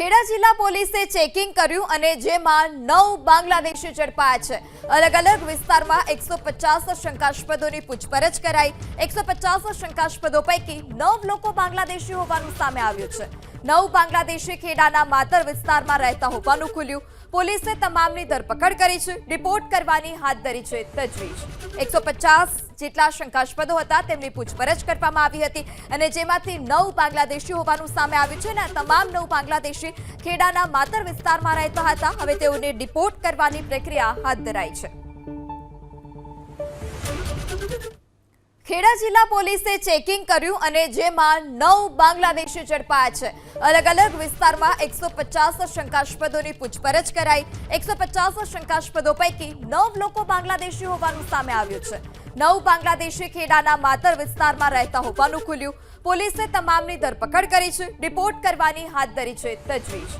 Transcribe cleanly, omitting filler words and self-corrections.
ખેડા જિલ્લા પોલીસે ચેકિંગ કર્યું અને જેમાં 9 બાંગ્લાદેશી ઝડપાયા છે। અલગ અલગ વિસ્તારમાં 150 શંકાસ્પદોની પૂછપરછ કરાઈ। 150 શંકાસ્પદો પૈકી 9 લોકો બાંગ્લાદેશી હોવાનું સામે આવ્યું છે। 9 બાંગ્લાદેશી ખેડાના માતર વિસ્તારમાં રહેતા હોવાનું ખુલ્યું। પોલીસે તમામની ધરપકડ કરી છે। રિપોર્ટ કરવાની હાથ ધરી છે તજવીજ। 150 જેટલા શંકાસ્પદો હતા તેમની પૂછપરછ કરવામાં આવી હતી અને જેમાંથી 9 બાંગ્લાદેશી હોવાનું સામે આવ્યું છે અને તમામ 9 બાંગ્લાદેશી ખેડાના માતર વિસ્તારમાં રહેતા હતા। હવે તેઓને ડિપોર્ટ કરવાની પ્રક્રિયા હાથ ધરાઈ છે। ખેડા જિલ્લા પોલીસે ચેકિંગ કર્યું અને જેમાં 9 બાંગ્લાદેશી ઝડપાયા છે। અલગ અલગ વિસ્તારમાં 150 શંકાસ્પદોની પૂછપરછ કરાઈ। 150 શંકાસ્પદો પૈકી 9 લોકો બાંગ્લાદેશી હોવાનું સામે આવ્યું છે। 9 બાંગ્લાદેશી ખેડાના માતર વિસ્તારમાં રહેતા હોવાનું ખુલ્યું। પોલીસે તમામની ધરપકડ કરી છે। રિપોર્ટ કરવાની હાથ ધરી છે તજવીજ।